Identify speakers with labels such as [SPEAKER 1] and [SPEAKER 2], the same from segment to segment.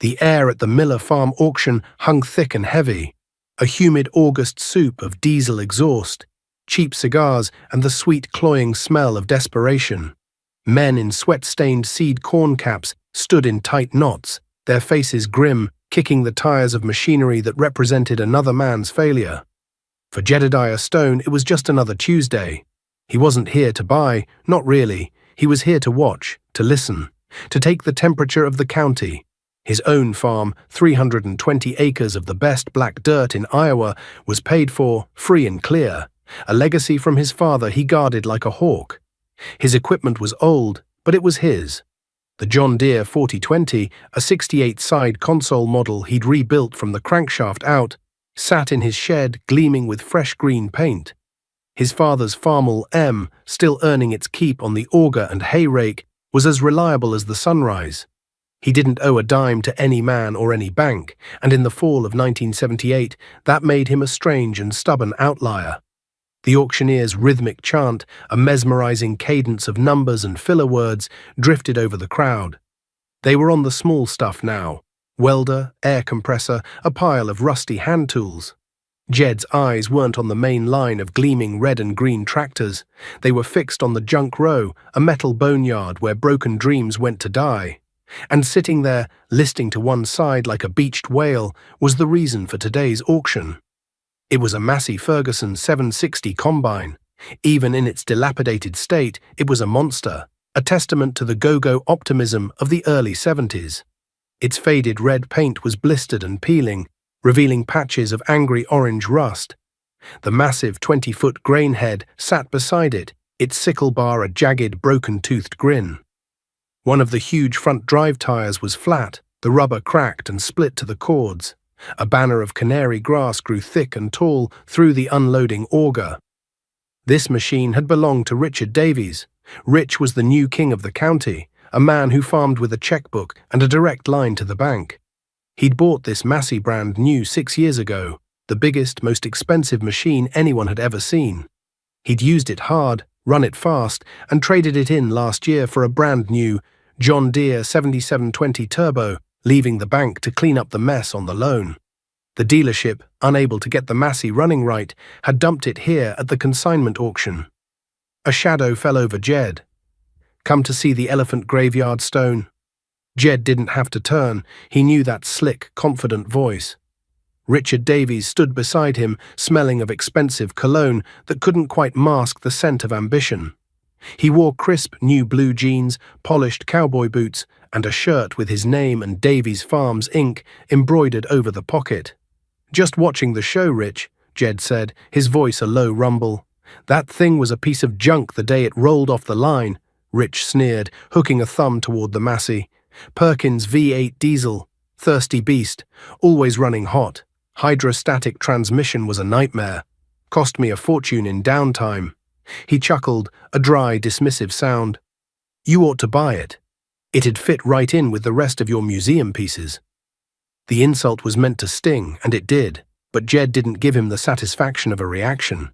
[SPEAKER 1] The air at the Miller Farm auction hung thick and heavy, a humid August soup of diesel exhaust, cheap cigars, and the sweet cloying smell of desperation. Men in sweat-stained seed corn caps stood in tight knots, their faces grim, kicking the tires of machinery that represented another man's failure. For Jed Stone, it was just another Tuesday. He wasn't here to buy, not really. He was here to watch, to listen, to take the temperature of the county. His own farm, 320 acres of the best black dirt in Iowa, was paid for, free and clear, a legacy from his father he guarded like a hawk. His equipment was old, but it was his. The John Deere 4020, a 68-side console model he'd rebuilt from the crankshaft out, sat in his shed gleaming with fresh green paint. His father's Farmall M, still earning its keep on the auger and hay rake, was as reliable as the sunrise. He didn't owe a dime to any man or any bank, and in the fall of 1978, that made him a strange and stubborn outlier. The auctioneer's rhythmic chant, a mesmerizing cadence of numbers and filler words, drifted over the crowd. They were on the small stuff now: welder, air compressor, a pile of rusty hand tools. Jed's eyes weren't on the main line of gleaming red and green tractors. They were fixed on the junk row, a metal boneyard where broken dreams went to die. And sitting there, listing to one side like a beached whale, was the reason for today's auction. It was a Massey Ferguson 760 combine. Even in its dilapidated state, it was a monster, a testament to the go-go optimism of the early 70s. Its faded red paint was blistered and peeling, revealing patches of angry orange rust. The massive 20-foot grain head sat beside it, its sickle bar a jagged, broken-toothed grin. One of the huge front drive tires was flat, the rubber cracked and split to the cords. A banner of canary grass grew thick and tall through the unloading auger. This machine had belonged to Richard Davies. Rich was the new king of the county, a man who farmed with a checkbook and a direct line to the bank. He'd bought this Massey brand new 6 years ago, the biggest, most expensive machine anyone had ever seen. He'd used it hard, run it fast, and traded it in last year for a brand new John Deere 7720 Turbo, leaving the bank to clean up the mess on the loan. The dealership, unable to get the Massey running right, had dumped it here at the consignment auction. A shadow fell over Jed. "Come to see the elephant graveyard, Stone?" Jed didn't have to turn. He knew that slick, confident voice. Richard Davies stood beside him, smelling of expensive cologne that couldn't quite mask the scent of ambition. He wore crisp new blue jeans, polished cowboy boots, and a shirt with his name and Davies Farms ink embroidered over the pocket. "Just watching the show, Rich," Jed said, his voice a low rumble. "That thing was a piece of junk the day it rolled off the line," Rich sneered, hooking a thumb toward the Massey. "Perkins V8 diesel, thirsty beast, always running hot. Hydrostatic transmission was a nightmare. Cost me a fortune in downtime." He chuckled, a dry, dismissive sound. "You ought to buy it. It'd fit right in with the rest of your museum pieces." The insult was meant to sting, and it did, but Jed didn't give him the satisfaction of a reaction.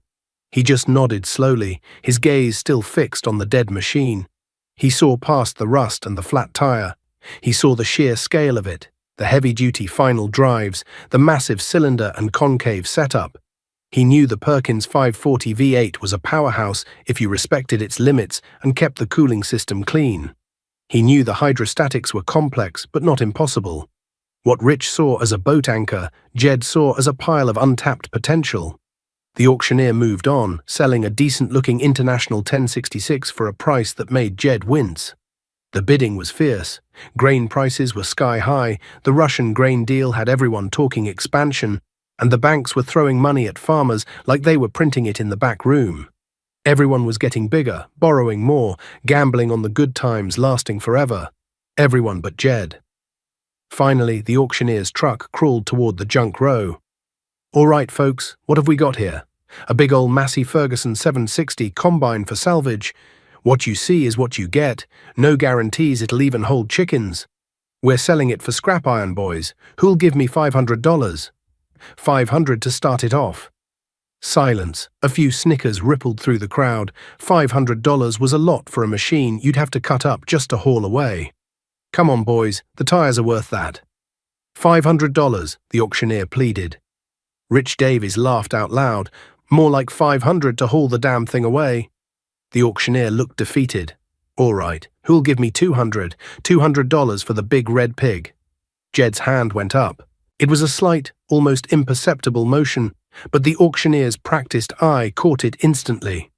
[SPEAKER 1] He just nodded slowly, his gaze still fixed on the dead machine. He saw past the rust and the flat tire. He saw the sheer scale of it, the heavy-duty final drives, the massive cylinder and concave setup. He knew the Perkins 540 V8 was a powerhouse if you respected its limits and kept the cooling system clean. He knew the hydrostatics were complex but not impossible. What Rich saw as a boat anchor, Jed saw as a pile of untapped potential. The auctioneer moved on, selling a decent-looking International 1066 for a price that made Jed wince. The bidding was fierce. Grain prices were sky-high, the Russian grain deal had everyone talking expansion, and the banks were throwing money at farmers like they were printing it in the back room. Everyone was getting bigger, borrowing more, gambling on the good times lasting forever. Everyone but Jed. Finally, the auctioneer's truck crawled toward the junk row. "All right, folks, what have we got here? A big old Massey Ferguson 760 combine for salvage. What you see is what you get. No guarantees it'll even hold chickens. We're selling it for scrap iron, boys. Who'll give me $500? $500 to start it off." Silence. A few snickers rippled through the crowd. $500 was a lot for a machine you'd have to cut up just to haul away. "Come on, boys, the tires are worth that." $500, the auctioneer pleaded. Rich Davies laughed out loud. More like 500 to haul the damn thing away. The auctioneer looked defeated. All right, who'll give me $200 for the big red pig? Jed's hand went up. It was a slight, almost imperceptible motion, but the auctioneer's practiced eye caught it instantly.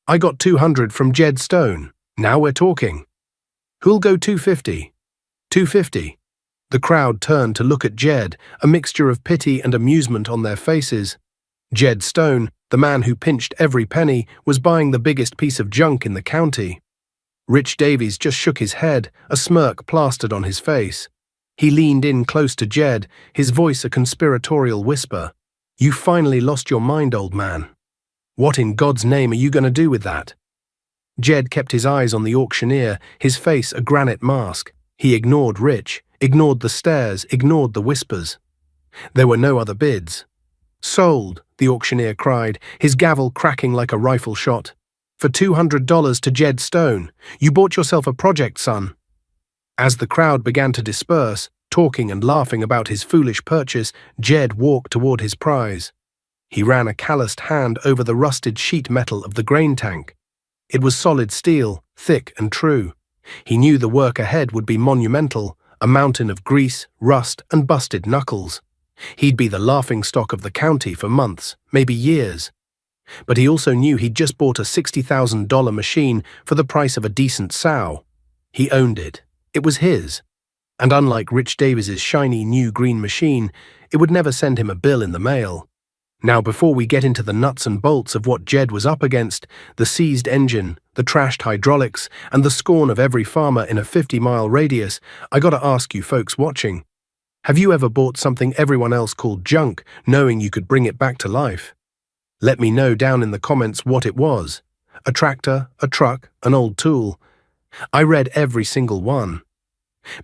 [SPEAKER 1] I got 200 from Jed Stone. Now we're talking. Who'll go 250? 250. The crowd turned to look at Jed, a mixture of pity and amusement on their faces. Jed Stone, the man who pinched every penny, was buying the biggest piece of junk in the county. Rich Davies just shook his head, a smirk plastered on his face. He leaned in close to Jed, his voice a conspiratorial whisper. You finally lost your mind, old man. What in God's name are you going to do with that? Jed kept his eyes on the auctioneer, his face a granite mask. He ignored Rich, ignored the stares, ignored the whispers. There were no other bids. Sold, the auctioneer cried, his gavel cracking like a rifle shot. For $200 to Jed Stone. You bought yourself a project, son. As the crowd began to disperse, talking and laughing about his foolish purchase, Jed walked toward his prize. He ran a calloused hand over the rusted sheet metal of the grain tank. It was solid steel, thick and true. He knew the work ahead would be monumental, a mountain of grease, rust, and busted knuckles. He'd be the laughingstock of the county for months, maybe years. But he also knew he'd just bought a $60,000 machine for the price of a decent sow. He owned it. It was his. And unlike Rich Davies's shiny new green machine, it would never send him a bill in the mail. Now, before we get into the nuts and bolts of what Jed was up against, the seized engine, the trashed hydraulics, and the scorn of every farmer in a 50-mile radius, I gotta ask you folks watching, have you ever bought something everyone else called junk, knowing you could bring it back to life? Let me know down in the comments what it was. A tractor, a truck, an old tool. I read every single one.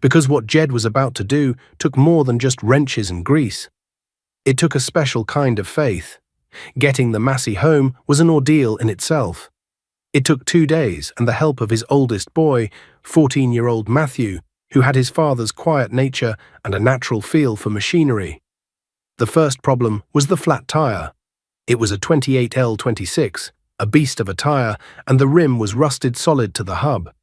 [SPEAKER 1] Because what Jed was about to do took more than just wrenches and grease. It took a special kind of faith. Getting the Massey home was an ordeal in itself. It took 2 days and the help of his oldest boy, 14-year-old Matthew, who had his father's quiet nature and a natural feel for machinery. The first problem was the flat tire. It was a 28L26, a beast of a tire, and the rim was rusted solid to the hub.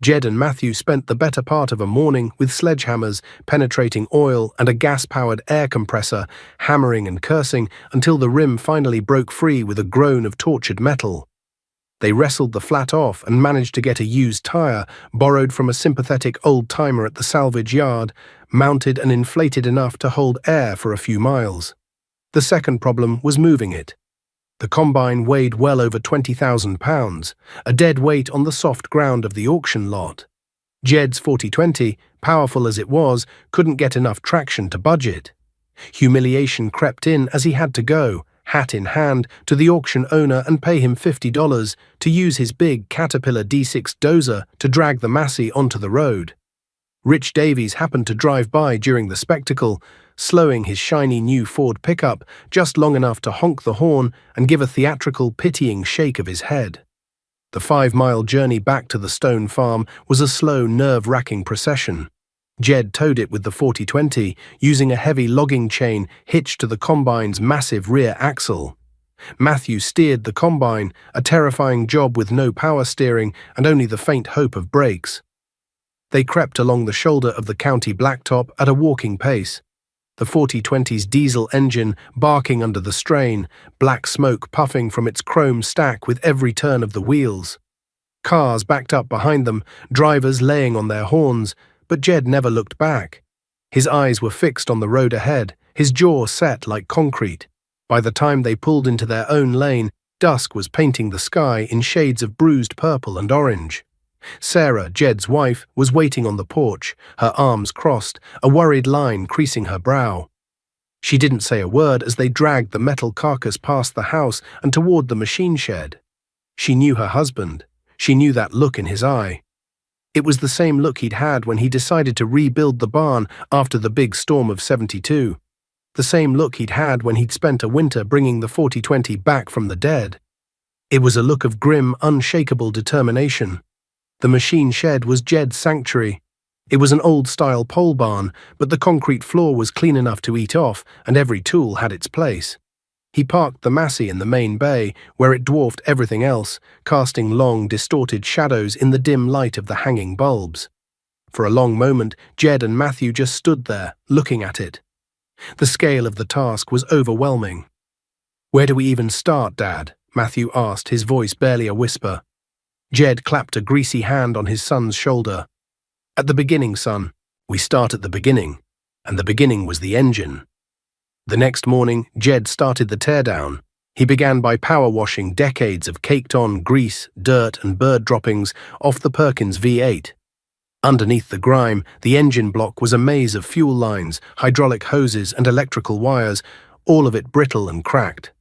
[SPEAKER 1] Jed and Matthew spent the better part of a morning with sledgehammers, penetrating oil, and a gas-powered air compressor, hammering and cursing until the rim finally broke free with a groan of tortured metal. They wrestled the flat off and managed to get a used tire, borrowed from a sympathetic old-timer at the salvage yard, mounted and inflated enough to hold air for a few miles. The second problem was moving it. The combine weighed well over 20,000 pounds, a dead weight on the soft ground of the auction lot. Jed's 4020, powerful as it was, couldn't get enough traction to budget. Humiliation crept in as he had to go, hat in hand, to the auction owner and pay him $50 to use his big Caterpillar D6 dozer to drag the Massey onto the road. Rich Davies happened to drive by during the spectacle, slowing his shiny new Ford pickup just long enough to honk the horn and give a theatrical, pitying shake of his head. The 5-mile journey back to the Stone farm was a slow, nerve-wracking procession. Jed towed it with the 4020, using a heavy logging chain hitched to the combine's massive rear axle. Matthew steered the combine, a terrifying job with no power steering and only the faint hope of brakes. They crept along the shoulder of the county blacktop at a walking pace. The 4020's diesel engine barking under the strain, black smoke puffing from its chrome stack with every turn of the wheels. Cars backed up behind them, drivers laying on their horns, but Jed never looked back. His eyes were fixed on the road ahead, his jaw set like concrete. By the time they pulled into their own lane, dusk was painting the sky in shades of bruised purple and orange. Sarah, Jed's wife, was waiting on the porch, her arms crossed, a worried line creasing her brow. She didn't say a word as they dragged the metal carcass past the house and toward the machine shed. She knew her husband. She knew that look in his eye. It was the same look he'd had when he decided to rebuild the barn after the big storm of '72. The same look he'd had when he'd spent a winter bringing the 4020 back from the dead. It was a look of grim, unshakable determination. The machine shed was Jed's sanctuary. It was an old-style pole barn, but the concrete floor was clean enough to eat off, and every tool had its place. He parked the Massey in the main bay, where it dwarfed everything else, casting long, distorted shadows in the dim light of the hanging bulbs. For a long moment, Jed and Matthew just stood there, looking at it. The scale of the task was overwhelming. "Where do we even start, Dad?" Matthew asked, his voice barely a whisper. Jed clapped a greasy hand on his son's shoulder. "At the beginning, son. We start at the beginning. And the beginning was the engine." The next morning, Jed started the teardown. He began by power washing decades of caked-on grease, dirt and bird droppings off the Perkins V8. Underneath the grime, the engine block was a maze of fuel lines, hydraulic hoses and electrical wires, all of it brittle and cracked.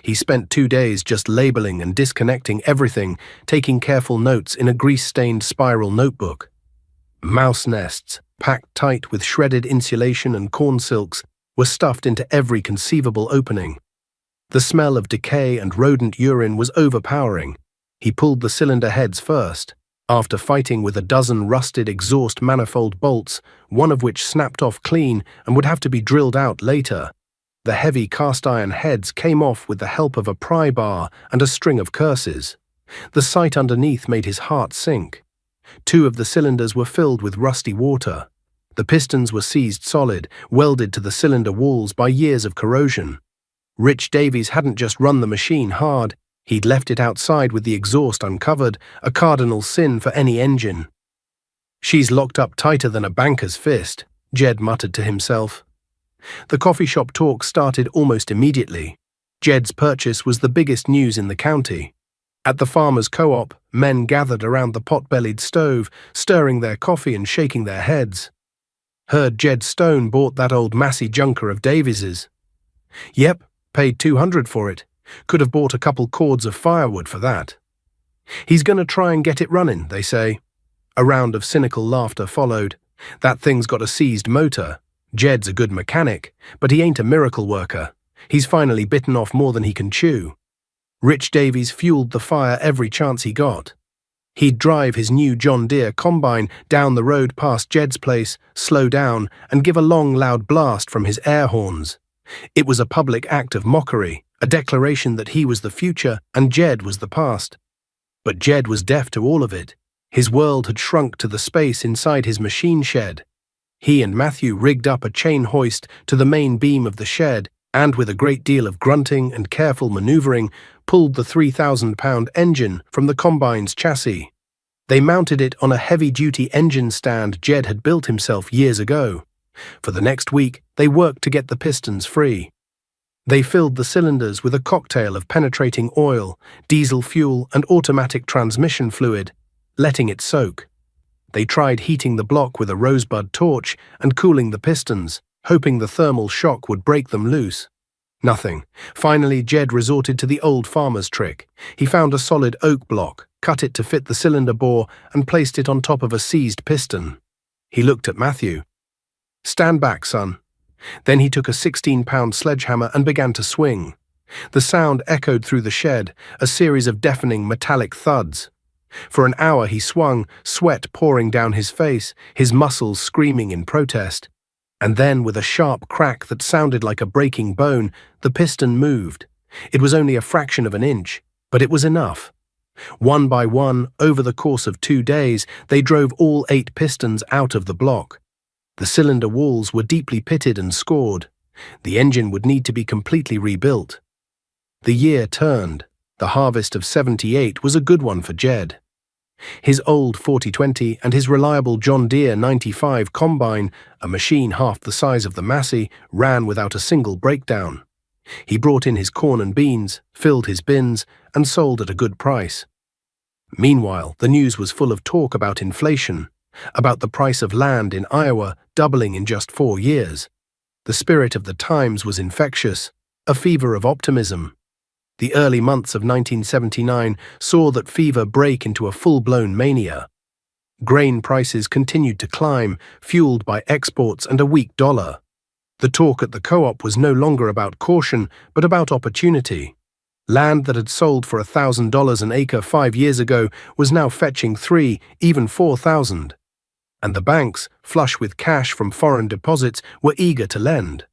[SPEAKER 1] He spent 2 days just labeling and disconnecting everything, taking careful notes in a grease-stained spiral notebook. Mouse nests, packed tight with shredded insulation and corn silks, were stuffed into every conceivable opening. The smell of decay and rodent urine was overpowering. He pulled the cylinder heads first. After fighting with a dozen rusted exhaust manifold bolts, one of which snapped off clean and would have to be drilled out later, the heavy cast-iron heads came off with the help of a pry bar and a string of curses. The sight underneath made his heart sink. 2 of the cylinders were filled with rusty water. The pistons were seized solid, welded to the cylinder walls by years of corrosion. Rich Davies hadn't just run the machine hard, he'd left it outside with the exhaust uncovered, a cardinal sin for any engine. "She's locked up tighter than a banker's fist," Jed muttered to himself. The coffee shop talk started almost immediately. Jed's purchase was the biggest news in the county. At the farmers' co-op, men gathered around the pot-bellied stove, stirring their coffee and shaking their heads. "Heard Jed Stone bought that old Massey junker of Davies's." "Yep, paid $200 for it. Could have bought a couple cords of firewood for that." "He's gonna try and get it running, they say." A round of cynical laughter followed. "That thing's got a seized motor. Jed's a good mechanic, but he ain't a miracle worker. He's finally bitten off more than he can chew." Rich Davies fueled the fire every chance he got. He'd drive his new John Deere combine down the road past Jed's place, slow down, and give a long, loud blast from his air horns. It was a public act of mockery, a declaration that he was the future and Jed was the past. But Jed was deaf to all of it. His world had shrunk to the space inside his machine shed. He and Matthew rigged up a chain hoist to the main beam of the shed, and with a great deal of grunting and careful maneuvering, pulled the 3,000-pound engine from the combine's chassis. They mounted it on a heavy-duty engine stand Jed had built himself years ago. For the next week, they worked to get the pistons free. They filled the cylinders with a cocktail of penetrating oil, diesel fuel, and automatic transmission fluid, letting it soak. They tried heating the block with a rosebud torch and cooling the pistons, hoping the thermal shock would break them loose. Nothing. Finally, Jed resorted to the old farmer's trick. He found a solid oak block, cut it to fit the cylinder bore, and placed it on top of a seized piston. He looked at Matthew. "Stand back, son." Then he took a 16-pound sledgehammer and began to swing. The sound echoed through the shed, a series of deafening metallic thuds. For an hour he swung, sweat pouring down his face, his muscles screaming in protest. And then, with a sharp crack that sounded like a breaking bone, the piston moved. It was only a fraction of an inch, but it was enough. One by one, over the course of 2 days, they drove all 8 pistons out of the block. The cylinder walls were deeply pitted and scored. The engine would need to be completely rebuilt. The year turned. The harvest of '78 was a good one for Jed. His old 4020 and his reliable John Deere 95 combine, a machine half the size of the Massey, ran without a single breakdown. He brought in his corn and beans, filled his bins, and sold at a good price. Meanwhile, the news was full of talk about inflation, about the price of land in Iowa doubling in just 4 years. The spirit of the times was infectious, a fever of optimism. The early months of 1979 saw that fever break into a full-blown mania. Grain prices continued to climb, fueled by exports and a weak dollar. The talk at the co-op was no longer about caution, but about opportunity. Land that had sold for $1,000 an acre 5 years ago was now fetching $3,000, even $4,000. and the banks, flush with cash from foreign deposits, were eager to lend.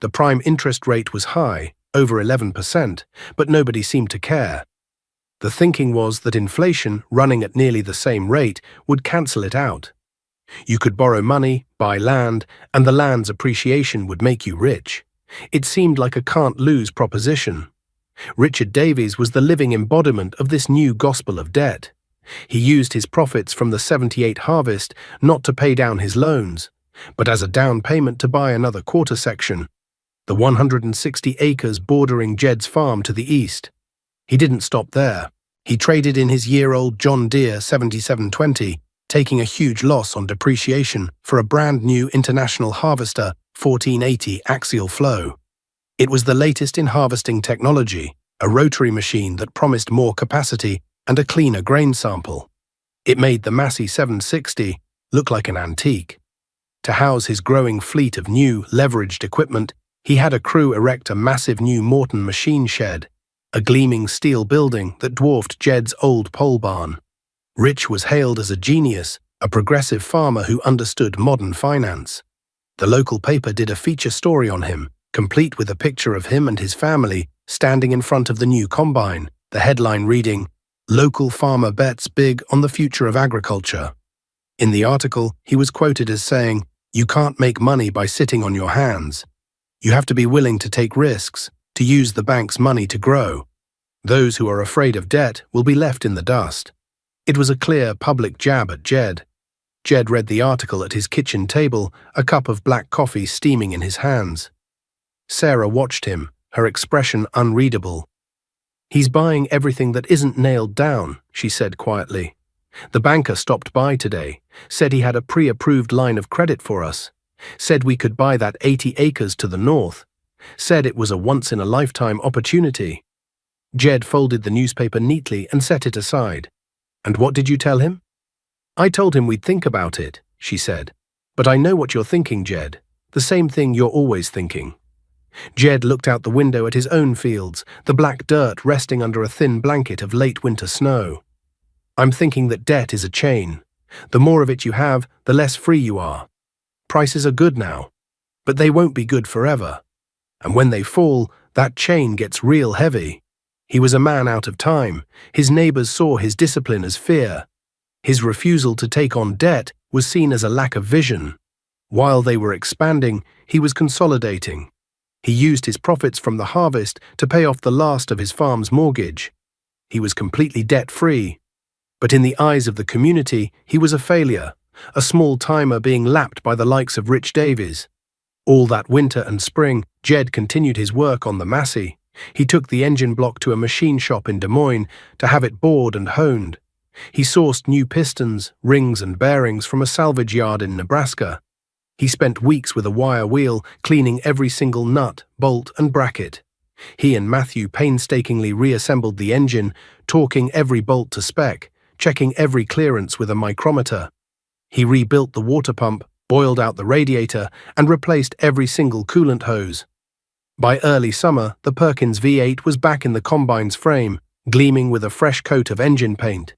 [SPEAKER 1] The prime interest rate was high, over 11%, but nobody seemed to care. The thinking was that inflation, running at nearly the same rate, would cancel it out. You could borrow money, buy land, and the land's appreciation would make you rich. It seemed like a can't-lose proposition. Richard Davies was the living embodiment of this new gospel of debt. He used his profits from the '78 harvest not to pay down his loans, but as a down payment to buy another quarter section, the 160 acres bordering Jed's farm to the east. He didn't stop there. He traded in his year-old John Deere 7720, taking a huge loss on depreciation for a brand-new International Harvester 1480 axial flow. It was the latest in harvesting technology, a rotary machine that promised more capacity and a cleaner grain sample. It made the Massey 760 look like an antique. To house his growing fleet of new, leveraged equipment, he had a crew erect a massive new Morton machine shed, a gleaming steel building that dwarfed Jed's old pole barn. Rich was hailed as a genius, a progressive farmer who understood modern finance. The local paper did a feature story on him, complete with a picture of him and his family standing in front of the new combine, the headline reading, "Local farmer bets big on the future of agriculture." In the article, he was quoted as saying, "You can't make money by sitting on your hands. You have to be willing to take risks, to use the bank's money to grow. Those who are afraid of debt will be left in the dust." It was a clear public jab at Jed. Jed read the article at his kitchen table, a cup of black coffee steaming in his hands. Sarah watched him, her expression unreadable. "He's buying everything that isn't nailed down," she said quietly. "The banker stopped by today, said he had a pre-approved line of credit for us, said we could buy that 80 acres to the north, said it was a once-in-a-lifetime opportunity." Jed folded the newspaper neatly and set it aside. "And what did you tell him?" "I told him we'd think about it," she said. "But I know what you're thinking, Jed. The same thing you're always thinking." Jed looked out the window at his own fields, the black dirt resting under a thin blanket of late winter snow. "I'm thinking that debt is a chain. The more of it you have, the less free you are. Prices are good now, but they won't be good forever. And when they fall, that chain gets real heavy." He was a man out of time. His neighbors saw his discipline as fear. His refusal to take on debt was seen as a lack of vision. While they were expanding, he was consolidating. He used his profits from the harvest to pay off the last of his farm's mortgage. He was completely debt-free. But in the eyes of the community, he was a failure, a small-timer being lapped by the likes of Rich Davies. All that winter and spring, Jed continued his work on the Massey. He took the engine block to a machine shop in Des Moines to have it bored and honed. He sourced new pistons, rings and bearings from a salvage yard in Nebraska. He spent weeks with a wire wheel, cleaning every single nut, bolt and bracket. He and Matthew painstakingly reassembled the engine, torquing every bolt to spec, checking every clearance with a micrometer. He rebuilt the water pump, boiled out the radiator, and replaced every single coolant hose. By early summer, the Perkins V8 was back in the combine's frame, gleaming with a fresh coat of engine paint.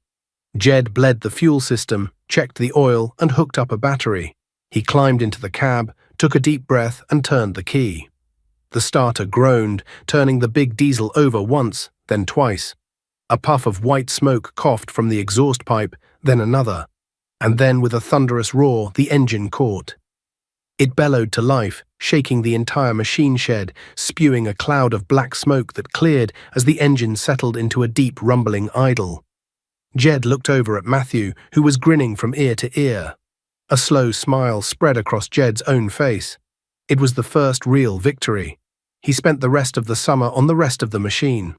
[SPEAKER 1] Jed bled the fuel system, checked the oil, and hooked up a battery. He climbed into the cab, took a deep breath, and turned the key. The starter groaned, turning the big diesel over once, then twice. A puff of white smoke coughed from the exhaust pipe, then another. And then, with a thunderous roar, the engine caught. It bellowed to life, shaking the entire machine shed, spewing a cloud of black smoke that cleared as the engine settled into a deep, rumbling idle. Jed looked over at Matthew, who was grinning from ear to ear. A slow smile spread across Jed's own face. It was the first real victory. He spent the rest of the summer on the rest of the machine.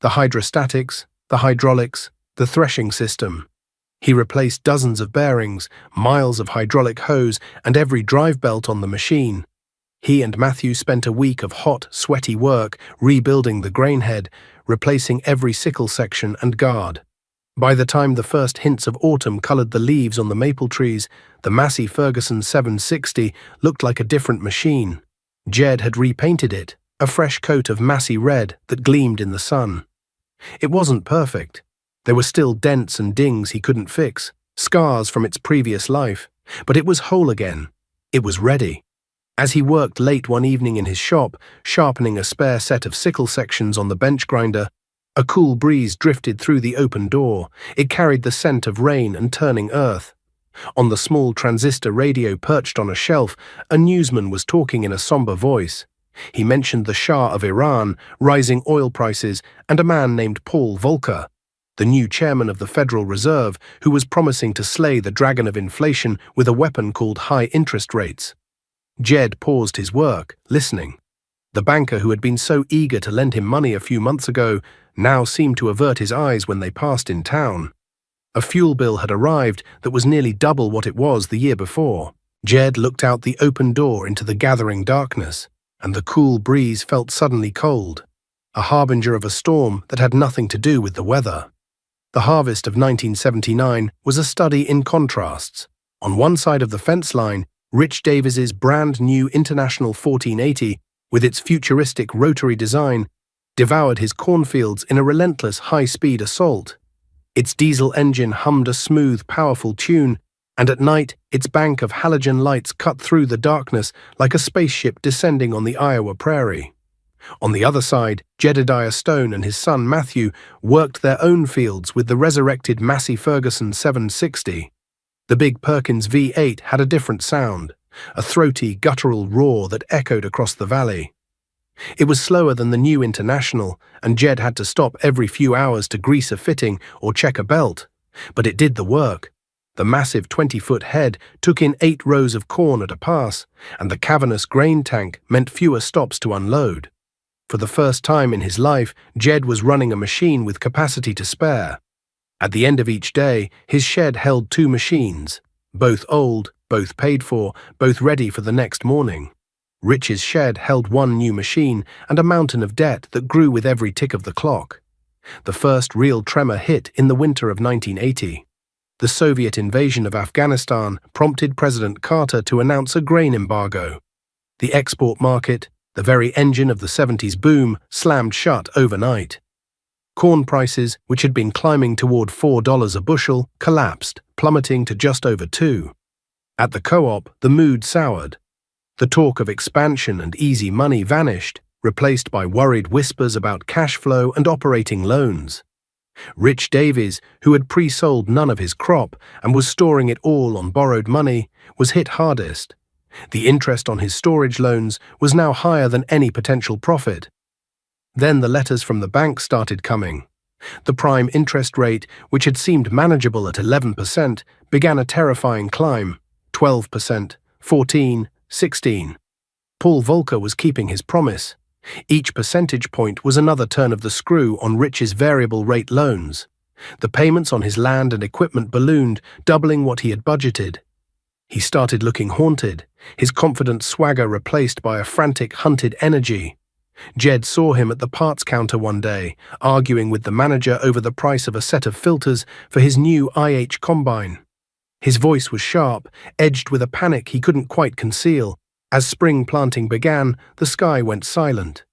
[SPEAKER 1] The hydrostatics, the hydraulics, the threshing system. He replaced dozens of bearings, miles of hydraulic hose, and every drive belt on the machine. He and Matthew spent a week of hot, sweaty work rebuilding the grain head, replacing every sickle section and guard. By the time the first hints of autumn colored the leaves on the maple trees, the Massey Ferguson 760 looked like a different machine. Jed had repainted it, a fresh coat of Massey red that gleamed in the sun. It wasn't perfect. There were still dents and dings he couldn't fix, scars from its previous life, but it was whole again. It was ready. As he worked late one evening in his shop, sharpening a spare set of sickle sections on the bench grinder, a cool breeze drifted through the open door. It carried the scent of rain and turning earth. On the small transistor radio perched on a shelf, a newsman was talking in a somber voice. He mentioned the Shah of Iran, rising oil prices, and a man named Paul Volcker, the new chairman of the Federal Reserve, who was promising to slay the dragon of inflation with a weapon called high interest rates. Jed paused his work, listening. The banker who had been so eager to lend him money a few months ago now seemed to avert his eyes when they passed in town. A fuel bill had arrived that was nearly double what it was the year before. Jed looked out the open door into the gathering darkness, and the cool breeze felt suddenly cold, a harbinger of a storm that had nothing to do with the weather. The harvest of 1979 was a study in contrasts. On one side of the fence line, Rich Davis's brand-new International 1480, with its futuristic rotary design, devoured his cornfields in a relentless high-speed assault. Its diesel engine hummed a smooth, powerful tune, and at night its bank of halogen lights cut through the darkness like a spaceship descending on the Iowa prairie. On the other side, Jed Stone and his son Matthew worked their own fields with the resurrected Massey Ferguson 760. The big Perkins V8 had a different sound, a throaty, guttural roar that echoed across the valley. It was slower than the new International, and Jed had to stop every few hours to grease a fitting or check a belt. But it did the work. The massive 20-foot head took in 8 rows of corn at a pass, and the cavernous grain tank meant fewer stops to unload. For the first time in his life, Jed was running a machine with capacity to spare. At the end of each day, his shed held 2 machines, both old, both paid for, both ready for the next morning. Rich's shed held 1 new machine and a mountain of debt that grew with every tick of the clock. The first real tremor hit in the winter of 1980. The Soviet invasion of Afghanistan prompted President Carter to announce a grain embargo. The export market, the very engine of the 70s boom, slammed shut overnight. Corn prices, which had been climbing toward $4 a bushel, collapsed, plummeting to just over $2. At the co-op, the mood soured. The talk of expansion and easy money vanished, replaced by worried whispers about cash flow and operating loans. Rich Davies, who had pre-sold none of his crop and was storing it all on borrowed money, was hit hardest. The interest on his storage loans was now higher than any potential profit. Then the letters from the bank started coming. The prime interest rate, which had seemed manageable at 11%, began a terrifying climb: 12%, 14%, 16%. Paul Volcker was keeping his promise. Each percentage point was another turn of the screw on Rich's variable rate loans. The payments on his land and equipment ballooned, doubling what he had budgeted. He started looking haunted, his confident swagger replaced by a frantic, hunted energy. Jed saw him at the parts counter one day, arguing with the manager over the price of a set of filters for his new IH combine. His voice was sharp, edged with a panic he couldn't quite conceal. As spring planting began, the sky went silent.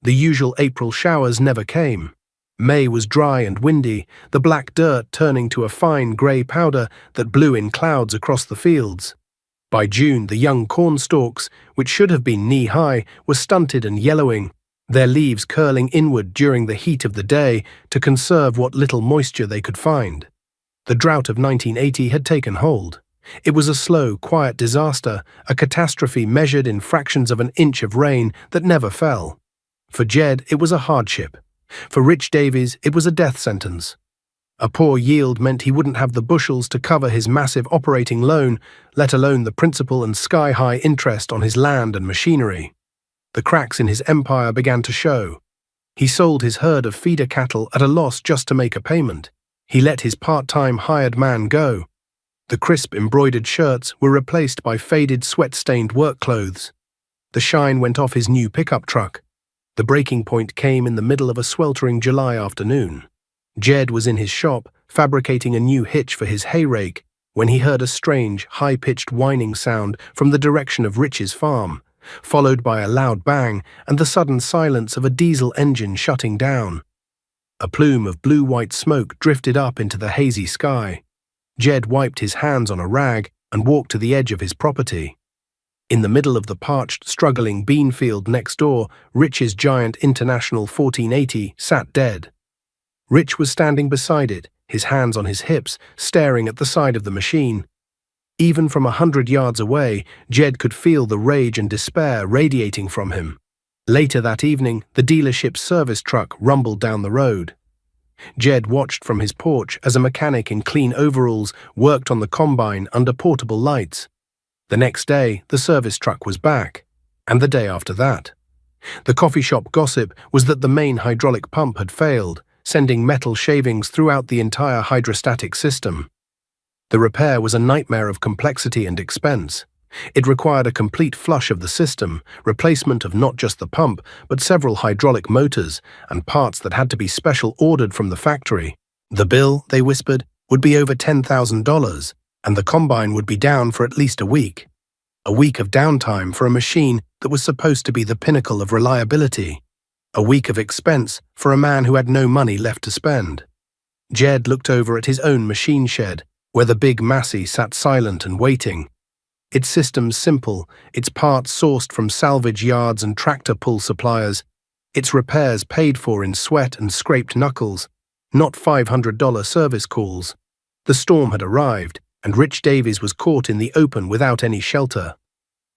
[SPEAKER 1] The usual April showers never came. May was dry and windy, the black dirt turning to a fine grey powder that blew in clouds across the fields. By June, the young corn stalks, which should have been knee-high, were stunted and yellowing, their leaves curling inward during the heat of the day to conserve what little moisture they could find. The drought of 1980 had taken hold. It was a slow, quiet disaster, a catastrophe measured in fractions of an inch of rain that never fell. For Jed, it was a hardship. For Rich Davies, it was a death sentence. A poor yield meant he wouldn't have the bushels to cover his massive operating loan, let alone the principal and sky-high interest on his land and machinery. The cracks in his empire began to show. He sold his herd of feeder cattle at a loss just to make a payment. He let his part-time hired man go. The crisp embroidered shirts were replaced by faded sweat-stained work clothes. The shine went off his new pickup truck. The breaking point came in the middle of a sweltering July afternoon. Jed was in his shop, fabricating a new hitch for his hay rake, when he heard a strange, high-pitched whining sound from the direction of Rich's farm, followed by a loud bang and the sudden silence of a diesel engine shutting down. A plume of blue-white smoke drifted up into the hazy sky. Jed wiped his hands on a rag and walked to the edge of his property. In the middle of the parched, struggling bean field next door, Rich's giant International 1480 sat dead. Rich was standing beside it, his hands on his hips, staring at the side of the machine. Even from 100 yards away, Jed could feel the rage and despair radiating from him. Later that evening, the dealership's service truck rumbled down the road. Jed watched from his porch as a mechanic in clean overalls worked on the combine under portable lights. The next day, the service truck was back, and the day after that. The coffee shop gossip was that the main hydraulic pump had failed, sending metal shavings throughout the entire hydrostatic system. The repair was a nightmare of complexity and expense. It required a complete flush of the system, replacement of not just the pump, but several hydraulic motors and parts that had to be special ordered from the factory. The bill, they whispered, would be over $10,000, and the combine would be down for at least a week. A week of downtime for a machine that was supposed to be the pinnacle of reliability. A week of expense for a man who had no money left to spend. Jed looked over at his own machine shed, where the big Massey sat silent and waiting. Its systems simple, its parts sourced from salvage yards and tractor pull suppliers, its repairs paid for in sweat and scraped knuckles, not $500 service calls. The storm had arrived, and Rich Davies was caught in the open without any shelter.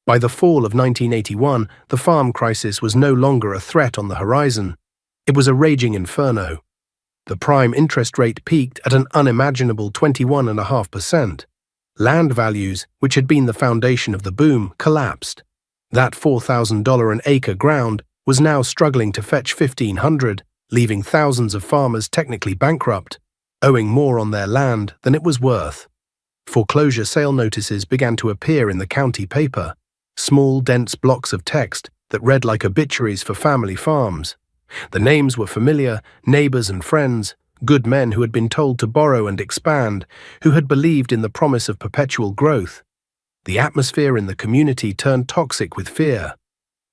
[SPEAKER 1] By the fall of 1981, the farm crisis was no longer a threat on the horizon. It was a raging inferno. The prime interest rate peaked at an unimaginable 21.5%. Land values, which had been the foundation of the boom, collapsed. That $4,000 an acre ground was now struggling to fetch $1,500, leaving thousands of farmers technically bankrupt, owing more on their land than it was worth. Foreclosure sale notices began to appear in the county paper, small, dense blocks of text that read like obituaries for family farms. The names were familiar, neighbors and friends, good men who had been told to borrow and expand, who had believed in the promise of perpetual growth. The atmosphere in the community turned toxic with fear.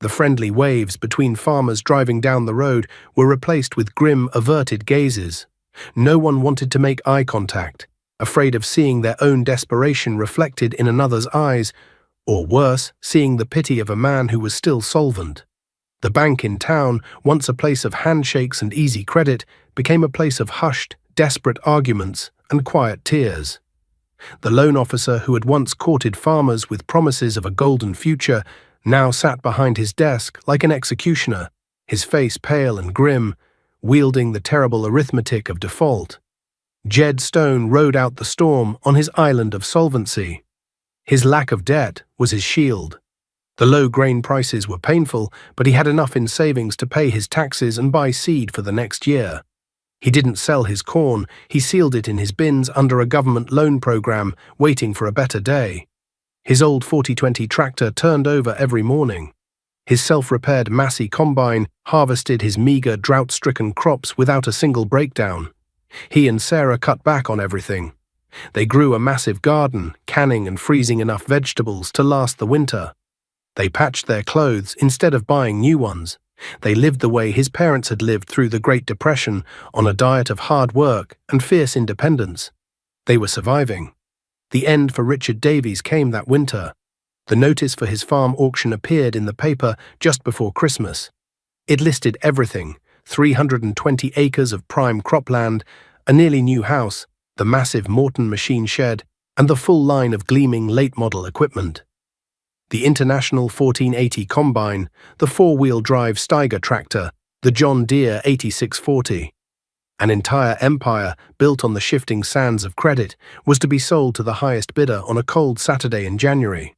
[SPEAKER 1] The friendly waves between farmers driving down the road were replaced with grim, averted gazes. No one wanted to make eye contact, afraid of seeing their own desperation reflected in another's eyes, or worse, seeing the pity of a man who was still solvent. The bank in town, once a place of handshakes and easy credit, became a place of hushed, desperate arguments and quiet tears. The loan officer who had once courted farmers with promises of a golden future now sat behind his desk like an executioner, his face pale and grim, wielding the terrible arithmetic of default. Jed Stone rode out the storm on his island of solvency. His lack of debt was his shield. The low grain prices were painful, but he had enough in savings to pay his taxes and buy seed for the next year. He didn't sell his corn, he sealed it in his bins under a government loan program, waiting for a better day. His old 4020 tractor turned over every morning. His self-repaired Massey combine harvested his meager, drought-stricken crops without a single breakdown. He and Sarah cut back on everything. They grew a massive garden, canning and freezing enough vegetables to last the winter. They patched their clothes instead of buying new ones. They lived the way his parents had lived through the Great Depression, on a diet of hard work and fierce independence. They were surviving. The end for Richard Davies came that winter. The notice for his farm auction appeared in the paper just before Christmas. It listed everything: 320 acres of prime cropland, a nearly new house, the massive Morton machine shed, and the full line of gleaming late-model equipment. The International 1480 combine, the four-wheel drive Steiger tractor, the John Deere 8640. An entire empire, built on the shifting sands of credit, was to be sold to the highest bidder on a cold Saturday in January.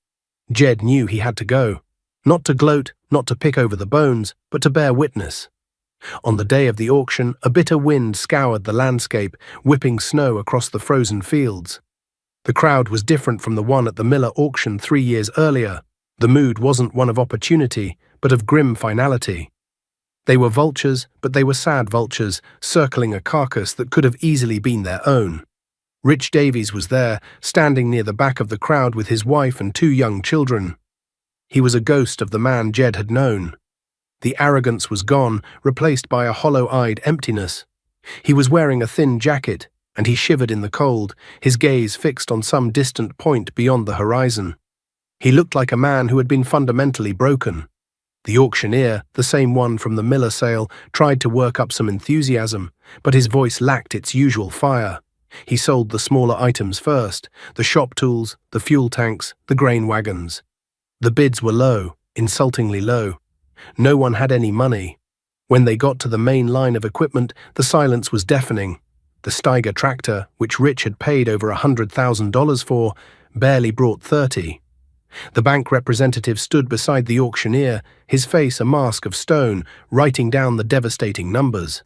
[SPEAKER 1] Jed knew he had to go. Not to gloat, not to pick over the bones, but to bear witness. On the day of the auction, a bitter wind scoured the landscape, whipping snow across the frozen fields. The crowd was different from the one at the Miller auction 3 years earlier. The mood wasn't one of opportunity, but of grim finality. They were vultures, but they were sad vultures, circling a carcass that could have easily been their own. Rich Davies was there, standing near the back of the crowd with his wife and 2 young children. He was a ghost of the man Jed had known. The arrogance was gone, replaced by a hollow-eyed emptiness. He was wearing a thin jacket, and he shivered in the cold, his gaze fixed on some distant point beyond the horizon. He looked like a man who had been fundamentally broken. The auctioneer, the same one from the Miller sale, tried to work up some enthusiasm, but his voice lacked its usual fire. He sold the smaller items first, the shop tools, the fuel tanks, the grain wagons. The bids were low, insultingly low. No one had any money. When they got to the main line of equipment, the silence was deafening. The Steiger tractor, which Rich had paid over $100,000 for, barely brought 30. The bank representative stood beside the auctioneer, his face a mask of stone, writing down the devastating numbers.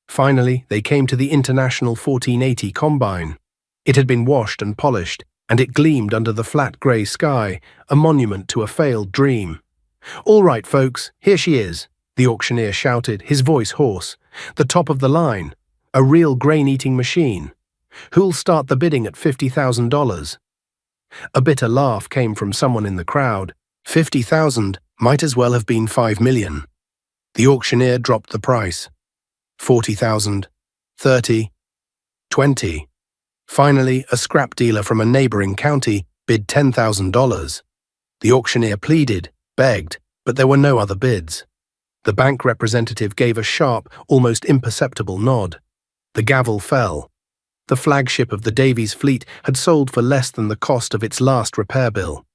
[SPEAKER 1] Finally, they came to the International 1480 combine. It had been washed and polished, and it gleamed under the flat grey sky, a monument to a failed dream. "All right, folks, here she is," the auctioneer shouted, his voice hoarse. "The top of the line. A real grain-eating machine. Who'll start the bidding at $50,000? A bitter laugh came from someone in the crowd. 50,000 might as well have been 5 million. The auctioneer dropped the price. 40,000, 30, 20. Finally, a scrap dealer from a neighboring county bid $10,000. The auctioneer pleaded, begged, but there were no other bids. The bank representative gave a sharp, almost imperceptible nod. The gavel fell. The flagship of the Davies fleet had sold for less than the cost of its last repair bill.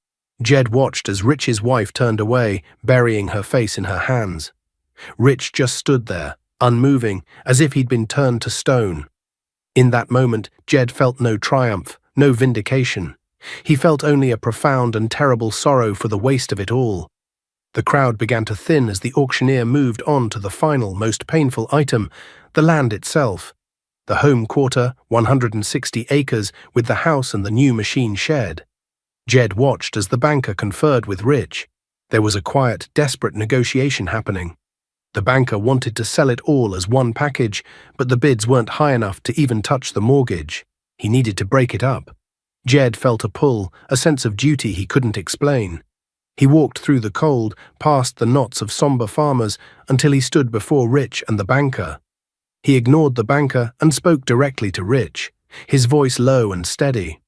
[SPEAKER 1] Jed watched as Rich's wife turned away, burying her face in her hands. Rich just stood there, unmoving, as if he'd been turned to stone. In that moment, Jed felt no triumph, no vindication. He felt only a profound and terrible sorrow for the waste of it all. The crowd began to thin as the auctioneer moved on to the final, most painful item, the land itself. The home quarter, 160 acres, with the house and the new machine shed. Jed watched as the banker conferred with Rich. There was a quiet, desperate negotiation happening. The banker wanted to sell it all as one package, but the bids weren't high enough to even touch the mortgage. He needed to break it up. Jed felt a pull, a sense of duty he couldn't explain. He walked through the cold, past the knots of somber farmers, until he stood before Rich and the banker. He ignored the banker and spoke directly to Rich, his voice low and steady.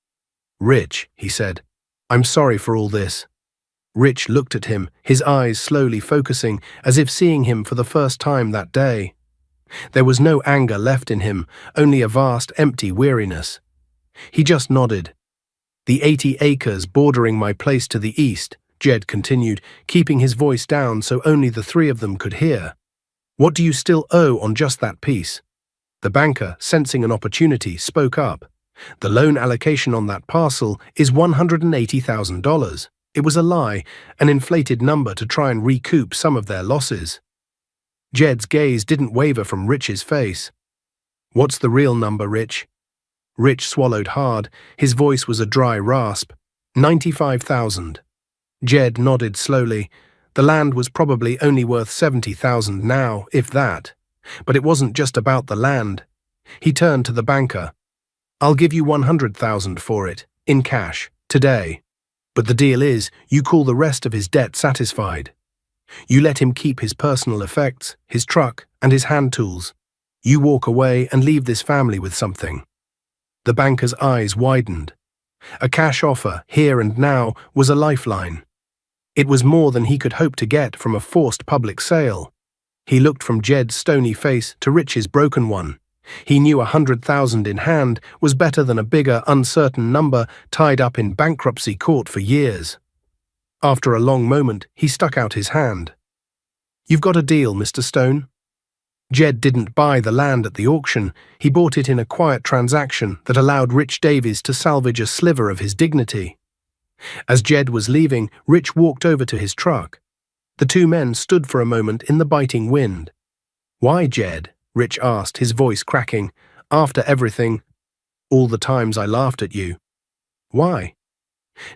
[SPEAKER 1] "Rich," he said, "I'm sorry for all this." Rich looked at him, his eyes slowly focusing, as if seeing him for the first time that day. There was no anger left in him, only a vast, empty weariness. He just nodded. "The 80 acres bordering my place to the east," Jed continued, keeping his voice down so only the three of them could hear. "What do you still owe on just that piece?" The banker, sensing an opportunity, spoke up. "The loan allocation on that parcel is $180,000. It was a lie, an inflated number to try and recoup some of their losses." Jed's gaze didn't waver from Rich's face. "What's the real number, Rich?" Rich swallowed hard. His voice was a dry rasp. 95,000. Jed nodded slowly. The land was probably only worth 70,000 now, if that. But it wasn't just about the land. He turned to the banker. "I'll give you 100,000 for it, in cash, today. But the deal is, you call the rest of his debt satisfied. You let him keep his personal effects, his truck, and his hand tools. You walk away and leave this family with something." The banker's eyes widened. A cash offer, here and now, was a lifeline. It was more than he could hope to get from a forced public sale. He looked from Jed's stony face to Rich's broken one. He knew 100,000 in hand was better than a bigger, uncertain number tied up in bankruptcy court for years. After a long moment, he stuck out his hand. "You've got a deal, Mr. Stone." Jed didn't buy the land at the auction. He bought it in a quiet transaction that allowed Rich Davies to salvage a sliver of his dignity. As Jed was leaving, Rich walked over to his truck. The two men stood for a moment in the biting wind. "Why, Jed?" Rich asked, his voice cracking. "After everything, all the times I laughed at you. Why?"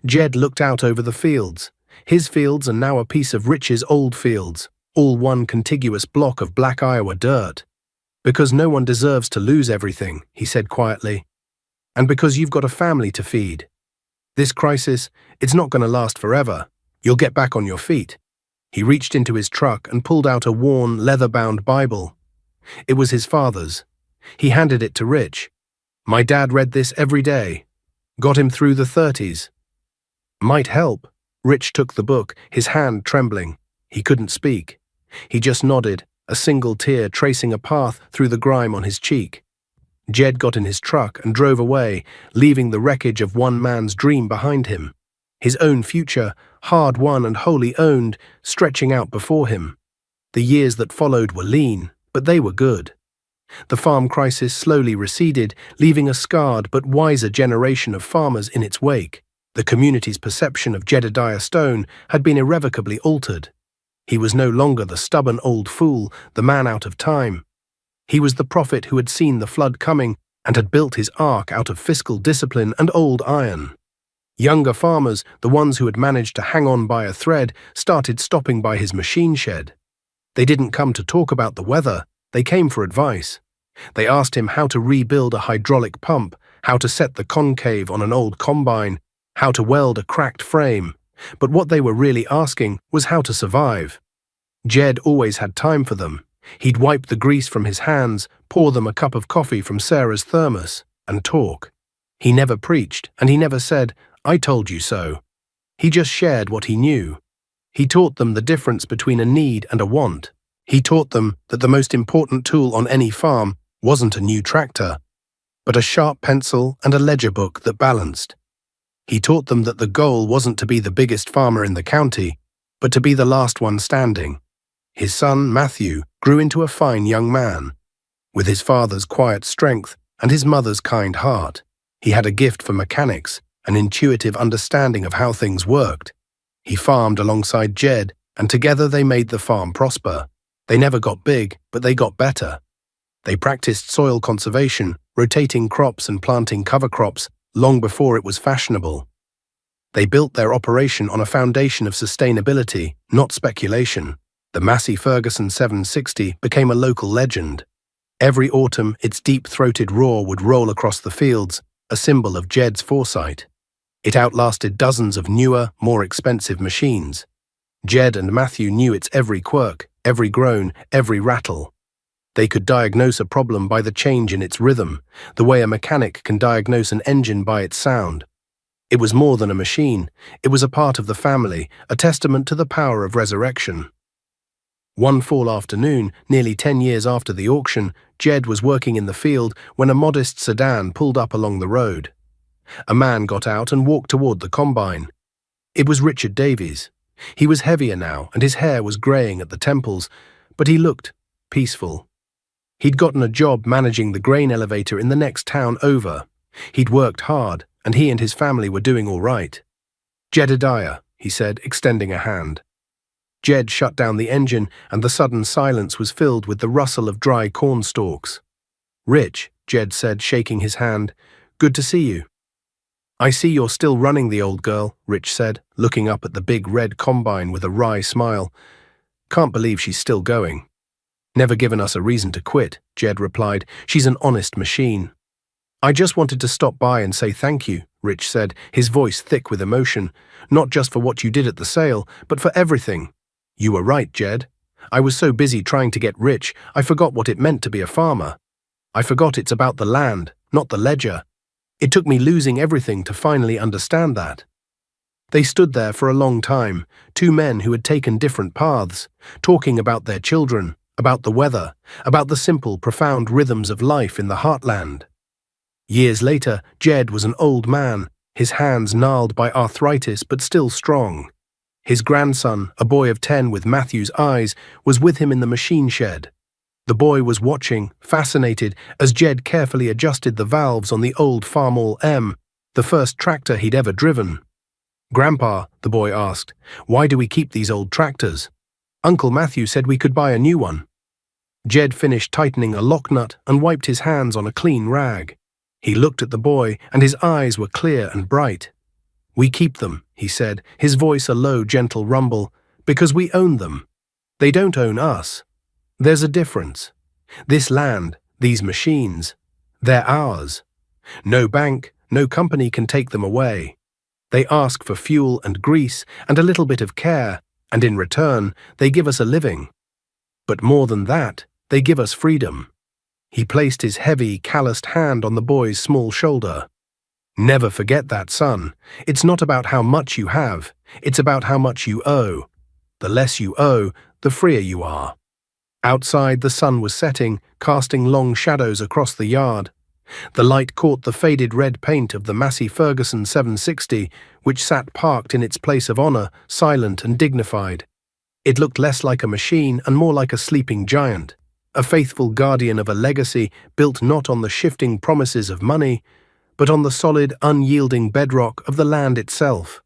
[SPEAKER 1] Jed looked out over the fields. His fields and now a piece of Rich's old fields, all one contiguous block of black Iowa dirt. "Because no one deserves to lose everything," he said quietly. "And because you've got a family to feed. This crisis, it's not going to last forever. You'll get back on your feet." He reached into his truck and pulled out a worn, leather-bound Bible. It was his father's. He handed it to Rich. My dad read this every day. Got him through the 30s. Might help. Rich took the book, his hand trembling. He couldn't speak. He just nodded, a single tear tracing a path through the grime on his cheek. Jed got in his truck and drove away, leaving the wreckage of one man's dream behind him. His own future, hard-won and wholly owned, stretching out before him. The years that followed were lean, but they were good. The farm crisis slowly receded, leaving a scarred but wiser generation of farmers in its wake. The community's perception of Jed Stone had been irrevocably altered. He was no longer the stubborn old fool, the man out of time. He was the prophet who had seen the flood coming and had built his ark out of fiscal discipline and old iron. Younger farmers, the ones who had managed to hang on by a thread, started stopping by his machine shed. They didn't come to talk about the weather, they came for advice. They asked him how to rebuild a hydraulic pump, how to set the concave on an old combine, how to weld a cracked frame. But what they were really asking was how to survive. Jed always had time for them. He'd wipe the grease from his hands, pour them a cup of coffee from Sarah's thermos, and talk. He never preached, and he never said, "I told you so." He just shared what he knew. He taught them the difference between a need and a want. He taught them that the most important tool on any farm wasn't a new tractor, but a sharp pencil and a ledger book that balanced. He taught them that the goal wasn't to be the biggest farmer in the county, but to be the last one standing. His son, Matthew, grew into a fine young man. With his father's quiet strength and his mother's kind heart, he had a gift for mechanics, an intuitive understanding of how things worked. He farmed alongside Jed, and together they made the farm prosper. They never got big, but they got better. They practiced soil conservation, rotating crops and planting cover crops long before it was fashionable. They built their operation on a foundation of sustainability, not speculation. The Massey Ferguson 760 became a local legend. Every autumn, its deep-throated roar would roll across the fields, a symbol of Jed's foresight. It outlasted dozens of newer, more expensive machines. Jed and Matthew knew its every quirk, every groan, every rattle. They could diagnose a problem by the change in its rhythm, the way a mechanic can diagnose an engine by its sound. It was more than a machine. It was a part of the family, a testament to the power of resurrection. One fall afternoon, nearly 10 years after the auction, Jed was working in the field when a modest sedan pulled up along the road. A man got out and walked toward the combine. It was Richard Davies. He was heavier now, and his hair was graying at the temples, but he looked peaceful. He'd gotten a job managing the grain elevator in the next town over. He'd worked hard, and he and his family were doing all right. "Jedediah," he said, extending a hand. Jed shut down the engine, and the sudden silence was filled with the rustle of dry corn stalks. "Rich," Jed said, shaking his hand, "good to see you." "I see you're still running the old girl," Rich said, looking up at the big red combine with a wry smile. "Can't believe she's still going." "Never given us a reason to quit," Jed replied. "She's an honest machine." "I just wanted to stop by and say thank you," Rich said, his voice thick with emotion. "Not just for what you did at the sale, but for everything." "You were right, Jed. I was so busy trying to get rich, I forgot what it meant to be a farmer. I forgot it's about the land, not the ledger. It took me losing everything to finally understand that." They stood there for a long time, two men who had taken different paths, talking about their children, about the weather, about the simple, profound rhythms of life in the heartland. Years later, Jed was an old man, his hands gnarled by arthritis but still strong. His grandson, a boy of 10 with Matthew's eyes, was with him in the machine shed. The boy was watching, fascinated, as Jed carefully adjusted the valves on the old Farmall M, the first tractor he'd ever driven. "Grandpa," the boy asked, "why do we keep these old tractors? Uncle Matthew said we could buy a new one." Jed finished tightening a lock nut and wiped his hands on a clean rag. He looked at the boy, and his eyes were clear and bright. "We keep them," he said, his voice a low, gentle rumble, "because we own them. They don't own us. There's a difference. This land, these machines, they're ours. No bank, no company can take them away. They ask for fuel and grease and a little bit of care, and in return, they give us a living. But more than that, they give us freedom." He placed his heavy, calloused hand on the boy's small shoulder. "Never forget that, son. It's not about how much you have, it's about how much you owe. The less you owe, the freer you are." Outside, the sun was setting, casting long shadows across the yard. The light caught the faded red paint of the Massey Ferguson 760, which sat parked in its place of honor, silent and dignified. It looked less like a machine and more like a sleeping giant, a faithful guardian of a legacy built not on the shifting promises of money, but on the solid, unyielding bedrock of the land itself.